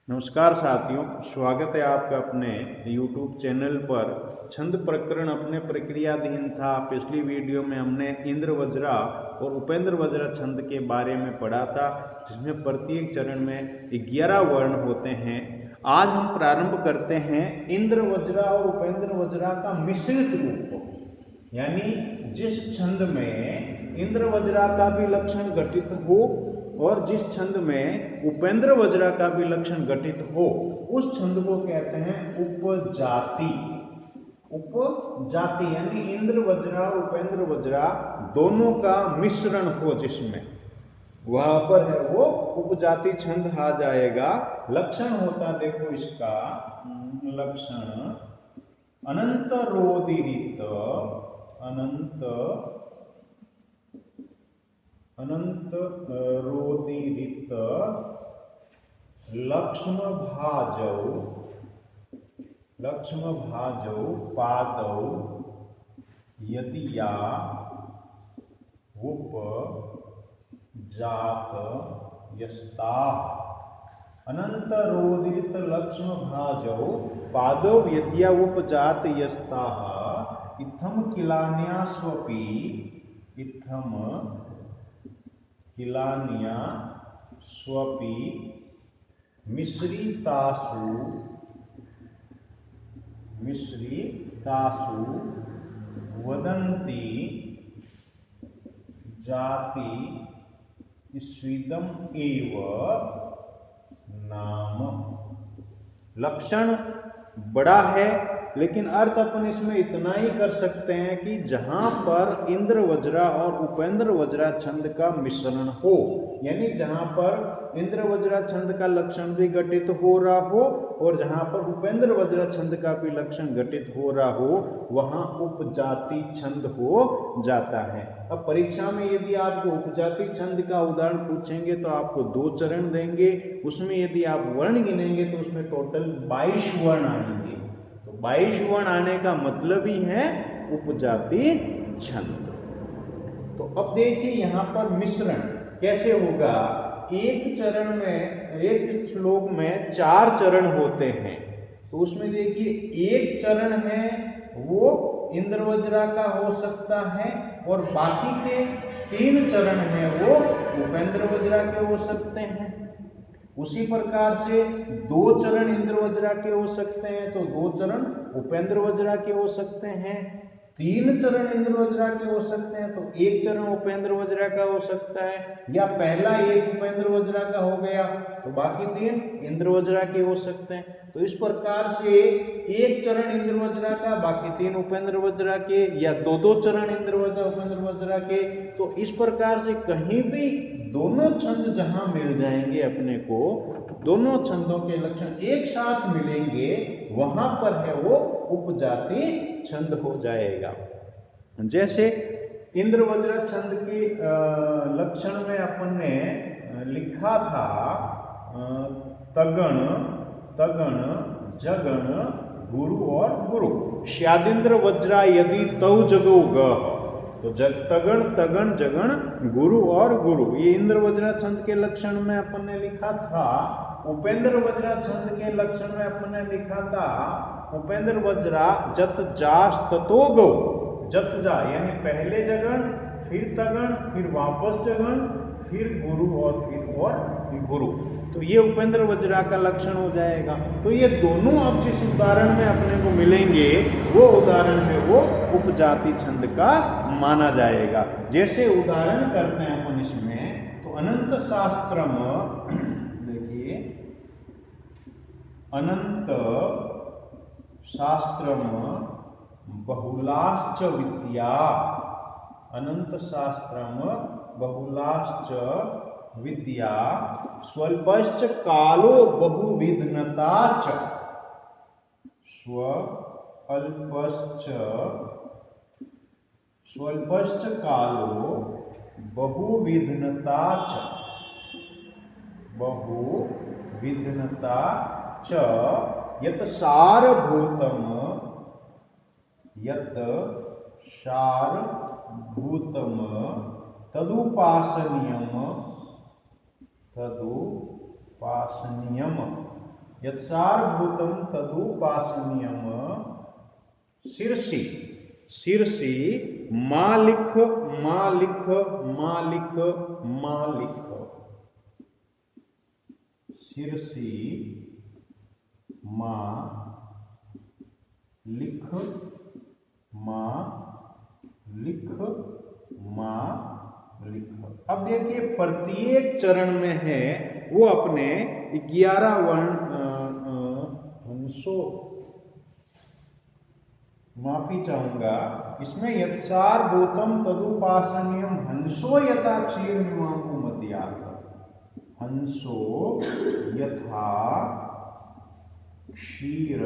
नमस्कार साथियों, स्वागत है आपका अपने YouTube चैनल पर। छंद प्रकरण अपने प्रक्रियाधीन था। पिछली वीडियो में हमने इंद्र वज्रा और उपेंद्र वज्रा छंद के बारे में पढ़ा था, जिसमें प्रत्येक चरण में 11 वर्ण होते हैं। आज हम प्रारंभ करते हैं इंद्र वज्रा और उपेंद्र वज्रा का मिश्रित रूप, यानी जिस छंद में इंद्र वज्रा का भी लक्षण घटित हो और जिस छंद में उपेंद्र वज्रा का भी लक्षण घटित हो, उस छंद को कहते हैं उपजाति। उपजाति यानी इंद्र वज्रा और उपेंद्र वज्रा दोनों का मिश्रण हो, जिसमें वहां पर है वो उपजाति छंद आ जाएगा। लक्षण होता देखो इसका, लक्षण अनंत रोदीरित, अनंत रोदीरित लक्ष्म भाजौ पादौ यदिया उप जात यस्ता। अनंत रोदीरित लक्ष्म भाजौ पादौ यदिया उप जात यस्ता। इत्थम किलान्या स्वपि, इत्थम किलान्या स्वपि मिश्रितासु वदन्ति जाति स्वीदम एव नाम। लक्षण बड़ा है, लेकिन अर्थ अपन इसमें इतना ही कर सकते हैं कि जहां पर इंद्र वज्रा और उपेंद्र वज्रा छंद का मिश्रण हो, यानी जहां पर इंद्र वज्रा छंद का लक्षण भी घटित हो रहा हो और जहां पर उपेंद्र वज्रा छंद का भी लक्षण घटित हो रहा हो, वहां उपजाति छंद हो जाता है। अब परीक्षा में यदि आपको उपजाति छंद का उदाहरण पूछेंगे तो आपको 2 चरण देंगे। उसमें यदि आप वर्ण गिनेंगे तो उसमें टोटल 22 वर्ण आएंगे। 22 वर्ण आने का मतलब ही है उपजाति छंद। तो अब देखिए यहां पर मिश्रण कैसे होगा। एक चरण में, एक श्लोक में 4 चरण होते हैं, तो उसमें देखिए एक चरण है वो इंद्र वज्रा का हो सकता है और बाकी के 3 चरण हैं वो उपेंद्र वज्रा के हो सकते हैं। उसी प्रकार से 2 चरण इंद्र वज्रा के हो सकते हैं तो 2 चरण उपेंद्र वज्रा के हो सकते हैं। 3 चरण इंद्र वज्रा के हो सकते हैं तो 1 चरण उपेंद्र वज्रा का हो सकता है, या पहला 1 उपेंद्र वज्रा का हो गया तो बाकी 3 इंद्र वज्रा के हो सकते हैं। तो इस प्रकार से 1 चरण इंद्र वज्रा का, बाकी 3 उपेंद्र वज्रा के, या 2-2 चरण इंद्र वज्रा उपेंद्र वज्रा के। तो इस प्रकार से कहीं भी दोनों छंद जहां मिल जाएंगे अपने को, दोनों छंदों के लक्षण एक साथ मिलेंगे, वहां पर है वो उपजाति छंद हो जाएगा। जैसे इंद्र वज्रा छंद के लक्षण में अपन ने लिखा था तगण, जगण, गुरु और गुरु। श्यादिंद्र वज्रा यदि तौ जगौ ग, तो तगण, जगण, गुरु और गुरु, ये इंद्र वज्रा छंद के लक्षण में अपन ने लिखा था। उपेंद्र वज्रा छंद के लक्षण में अपन ने लिखा था उपेंद्र वज्रा जत जास ततो गौ। जत जा यानी पहले जगण, फिर तगण, फिर वापस जगण, फिर गुरु और फिर गुरु। तो ये उपेंद्र वज्रा का लक्षण हो जाएगा। तो ये दोनों अब जिस उदाहरण में अपने को मिलेंगे वो उदाहरण है वो उपजाति छंद का माना जाएगा। जैसे उदाहरण करते हैं अपन इसमें, तो अनंत शास्त्रम, देखिए अनंत शास्त्रम बहुलाश्च विद्या, अनंत शास्त्रम बहुलाश्च विद्या स्वल्पश्च कालो बहुविधनता च। स्वल्पश्च कालो बहुविधनता च यत सारभूतम तदुपासनीयम यत्सारभूतम तदुपासनीयम शीर्षी शीर्षी मालिक मालिक मालिक मालिक शीर्षी माँ लिख माँ लिख माँ लिख। अब देखिए प्रत्येक चरण में है वो अपने 11 वर्ण हंसो, माफी चाहूंगा, इसमें यत्सारभूतम तदुपासनीयम हंसो यथा क्षीर मीमांसु मध्यात, हंसो यथा क्षीर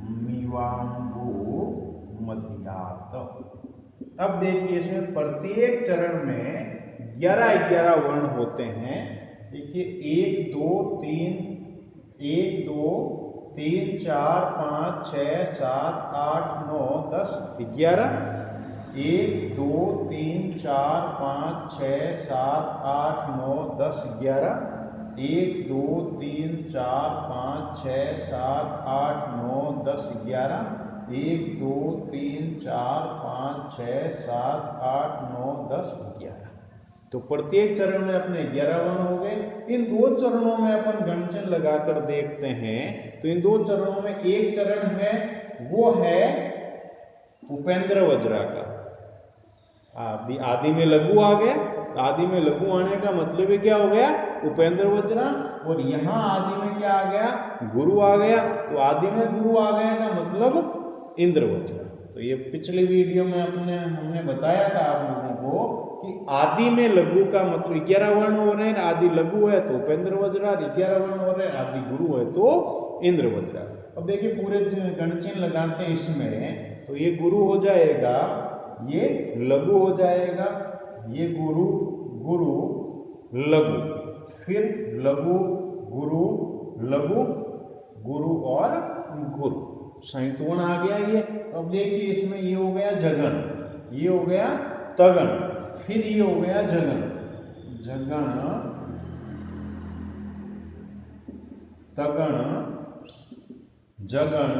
मीवांबु मध्यात। अब देखिए इसमें प्रत्येक चरण में 11-11 वर्ण होते हैं। देखिए 1 2 3 1 2 3 4 5 6 7 8 9 10 11 1 2 3 4 5 6 7 8 9 10 11 1 2 3 4 5 6 7 8 9 10 11 1 2 3 4 5 6 7 8 9 10 11। तो प्रत्येक चरण में अपने 11 वर्ण हो गए। इन दो चरणों में अपन गणचन लगाकर देखते हैं तो इन दो चरणों में एक चरण है वो है उपेंद्र वज्रा का। आदि में लघु आ गया, आदि में लघु आने का मतलब क्या हो गया, उपेंद्र वज्रा। और यहां आदि में क्या आ गया, गुरु आ गया। तो आदि में गुरु आ गया का मतलब इंद्र वज्रा। तो ये पिछली वीडियो में हमने बताया था आप लोगों को कि आदि में लघु का मतलब 11 वर्ण हो रहे हैं, आदि लघु है तो उपेंद्र वज्रा, 11 वर्ण हो रहे हैं आदि गुरु है तो इंद्र वज्रा। अब देखिए पूरे गणचिन्ह लगाते हैं इसमें, तो ये गुरु हो जाएगा, ये लघु हो जाएगा, ये गुरु गुरु लघु, फिर लघु गुरु लघु गुरु और गुरु, संयुक्त वर्ण आ गया ये। अब देखिए इसमें ये हो गया जगन, ये हो गया तगन, फिर ये हो गया जगन, जगन तगन जगन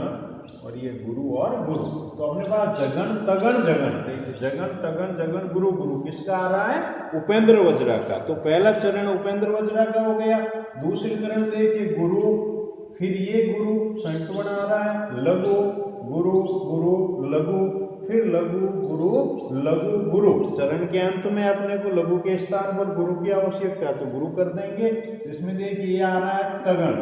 और ये गुरु और गुरु। तो अपने पास जगन तगन जगन, देखिए जगन तगन जगन गुरु गुरु किसका आ रहा है, उपेंद्र वज्रा का। तो पहला चरण उपेंद्र वज्रा का हो गया। दूसरे चरण देखिए गुरु, फिर ये गुरु संयुक्त वर्ण आ रहा है, लघु गुरु गुरु लघु, फिर लघु गुरु लघु गुरु। चरण के अंत में अपने को लघु के स्थान पर गुरु की आवश्यकता, तो गुरु कर देंगे। इसमें देखिए ये आ रहा है तगन,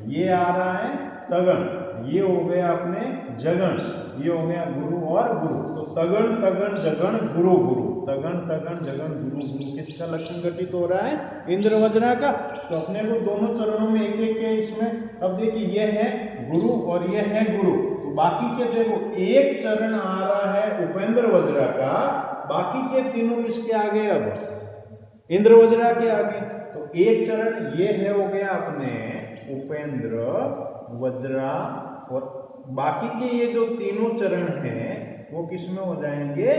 ये आ रहा है तगन, ये हो गया अपने जगन, ये हो गया गुरु और गुरु। तो तगन तगन जगन गुरु गुरु, तगन तगन जगन गुरु गुरु किसका लक्षण घटित हो रहा है, इंद्र वज्रा का। तो अपने को दोनों चरणों में एक एक के इसमें, अब देखिए ये है गुरु और ये है गुरु। तो बाकी के देखो एक चरण आ रहा है उपेंद्र वज्रा का, बाकी के तीनों किसके आगे, अब इंद्र वज्रा के आगे। तो एक चरण ये है हो गया अपने उपेंद्र वज्रा, और बाकी के ये जो तीनों चरण हैं वो किसमें हो जाएंगे,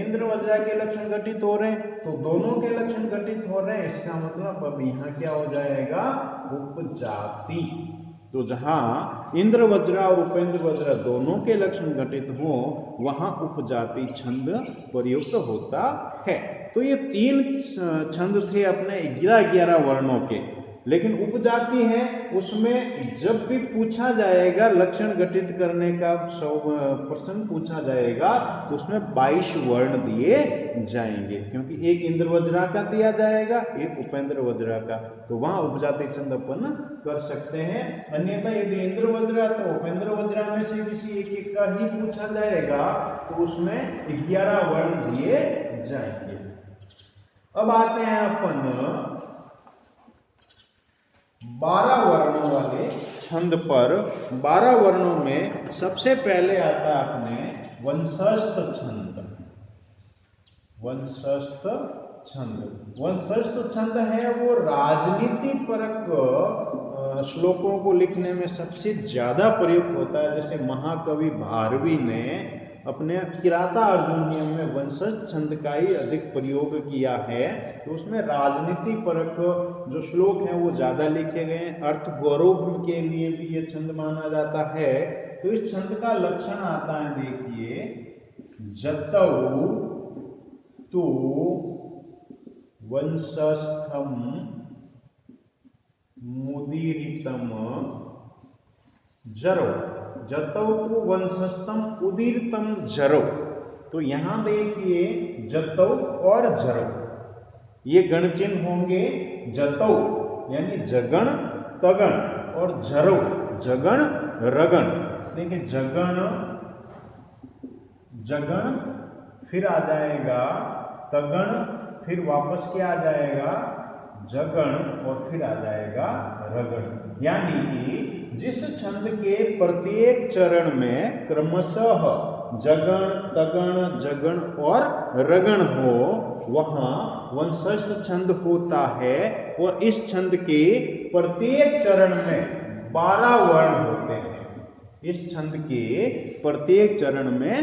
इंद्र वज्रा के लक्षण घटित हो रहे हैं। तो दोनों के लक्षण घटित हो रहे हैं, इसका मतलब अब यहाँ क्या हो जाएगा, उपजाति। तो जहां इंद्र वज्रा और उपेंद्र वज्रा दोनों के लक्षण घटित हो वहां उपजाति छंद प्रयुक्त होता है। तो ये 3 छंद थे अपने 11-11 वर्णों के, लेकिन उपजाति है उसमें जब भी पूछा जाएगा लक्षण घटित करने का प्रश्न पूछा जाएगा तो उसमें 22 वर्ण दिए जाएंगे, क्योंकि एक इंद्र वज्रा का दिया जाएगा, एक उपेंद्र वज्रा का। तो वहां उपजाति छंद अपन कर सकते हैं। अन्यथा यदि इंद्र वज्रा तो उपेंद्र वज्रा में से किसी एक का ही पूछा जाएगा तो उसमें 11 वर्ण दिए जाएंगे। अब आते हैं अपन 12 वर्णों वाले छंद पर। 12 वर्णों में सबसे पहले आता है अपने वंशस्थ छंद। वंशस्थ छंद, वंशस्थ छंद है वो राजनीति परक श्लोकों को लिखने में सबसे ज्यादा प्रयुक्त होता है। जैसे महाकवि भारवी ने अपने किराता अर्जुनीयम में वंशज छंद का ही अधिक प्रयोग किया है, तो उसमें राजनीति परक जो श्लोक हैं वो ज्यादा लिखे गए हैं। अर्थ गौरव के लिए भी ये छंद माना जाता है। तो इस छंद का लक्षण आता है, देखिए, जतौ तु वंशस्थम मुदीरितम जरो, जतौ तु वंशस्थम उदीरतम जरो। तो यहां देखिए जतौ और जरो ये गण चिन्ह होंगे। जतौ यानी जगण तगण और जरो जगण रगण। देखिए जगण जगण फिर आ जाएगा तगण, फिर वापस क्या आ जाएगा जगण और फिर आ जाएगा रगण। यानी कि जिस छंद के प्रत्येक चरण में क्रमशः जगण तगण जगण और रगण हो वहां वंशस्थ छंद होता है। और इस छंद के प्रत्येक चरण में 12 वर्ण होते हैं। इस छंद के प्रत्येक चरण में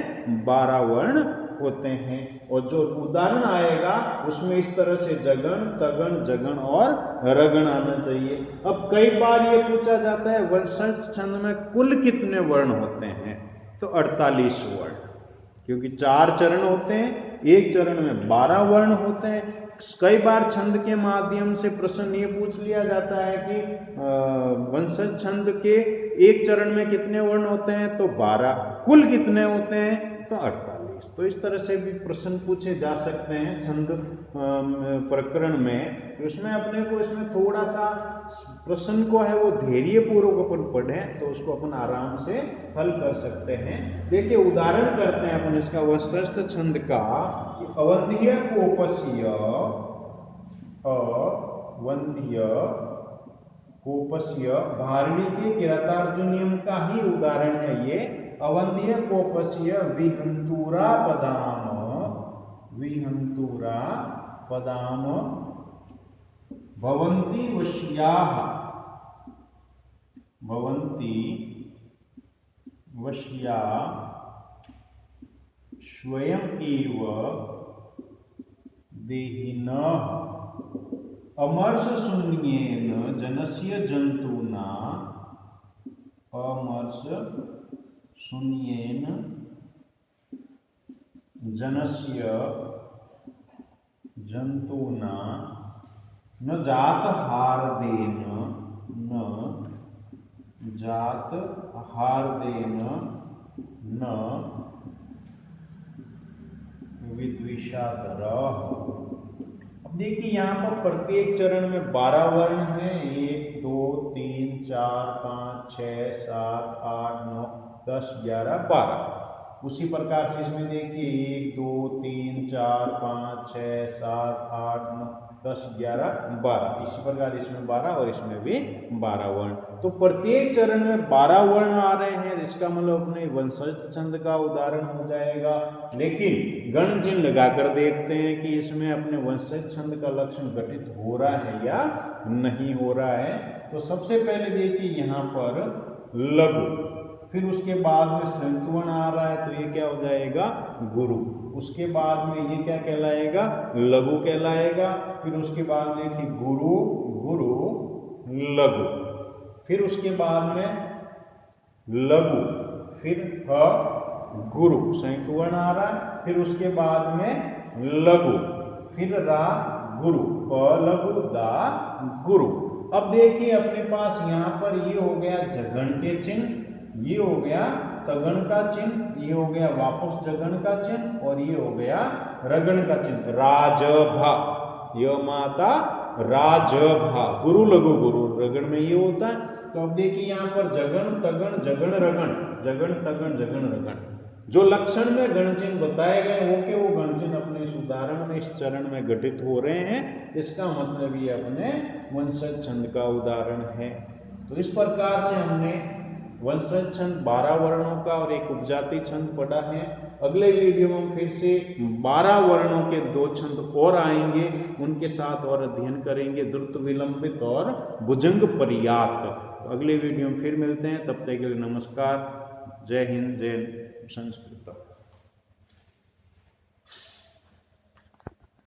12 वर्ण होते हैं। और जो उदाहरण आएगा उसमें इस तरह से जगण तगण जगण और रगण आना चाहिए। अब कई बार ये पूछा जाता है वंशज छंद में कुल कितने वर्ण होते हैं, तो 48 वर्ण, क्योंकि 4 चरण होते हैं, एक चरण में 12 वर्ण होते हैं। कई बार छंद के माध्यम से प्रश्न ये पूछ लिया जाता है कि वंशज छंद के एक चरण में कितने वर्ण होते हैं, तो 12, कुल कितने होते हैं, तो 48। तो इस तरह से भी प्रश्न पूछे जा सकते हैं छंद प्रकरण में। तो इसमें अपने को इसमें थोड़ा सा प्रश्न को है वो धैर्य पूर्वक अपन पढ़ें तो उसको अपन आराम से हल कर सकते हैं। देखिए उदाहरण करते हैं अपन इसका वंशस्थ छंद का। अवंध्य कोपस्य, अवंध्य कोपस्य भारणी के किरातार्जुनीयम का ही उदाहरण है ये। अवंध्य कोपस्य विहंतुरा पदाम, विहंतुरा पदाम भवन्ति वश्याः, भवन्ति वश्या स्वयं एव देहिनः अमर्ष शून्येन जनस्य जंतूना, अमर्ष शून्येन जनस्य जंतूना न जात हार्देन, न जात हार्देन न विद्विषादरः। अब देखिए यहाँ पर प्रत्येक चरण में 12 वर्ण हैं। 1 2 3 4 5 6 7 8 9 10 11 12। उसी प्रकार से इसमें देखिए 1 2 3 4 5 6 7 8 9 10 11 12। इसी प्रकार इसमें 12 और इसमें भी 12 वर्ण। तो प्रत्येक चरण में 12 वर्ण आ रहे हैं, इसका मतलब अपने वंशज छंद का उदाहरण हो जाएगा। लेकिन गण चिन्ह लगाकर देखते हैं कि इसमें अपने वंशज छंद का लक्षण घटित हो रहा है या नहीं हो रहा है। तो सबसे पहले देखिए यहाँ पर लघु, फिर उसके बाद में संतुवर्ण आ रहा है तो ये क्या हो जाएगा गुरु। उसके बाद में ये क्या कहलाएगा लघु कहलाएगा। फिर उसके बाद देखिए गुरु गुरु लघु, फिर उसके बाद में लघु, फिर ह गुरु संतुवर्ण आ रहा है। फिर उसके बाद में लघु, फिर रा गुरु, प लघु दा गुरु। अब देखिए अपने पास यहाँ पर ये हो गया जगण के चिन्ह, ये हो गया तगण का चिन्ह, ये हो गया वापस जगण का चिन्ह और ये हो गया रगण का चिन्ह। राजभा, य माता राजभा, गुरु लघु गुरु रगण में ये होता है। तो अब देखिए यहाँ पर जगण तगण जगण रगण, जगण तगण जगण रगण, जो लक्षण में गण चिन्ह बताए गए वो के वो गण चिन्ह अपने इस उदाहरण में इस चरण में घटित हो रहे हैं। इसका मतलब ये अपने वंशज छंद का उदाहरण है। तो इस प्रकार से हमने वंशज छंद 12 वर्णों का और एक उपजाति छंद पढ़ा है। अगले वीडियो में फिर से 12 वर्णों के 2 छंद और आएंगे, उनके साथ और अध्ययन करेंगे, द्रुत विलंबित और भुजंग पर्याप्त। तो अगले वीडियो में फिर मिलते हैं, तब तक के लिए नमस्कार। जय हिंद, जय संस्कृत।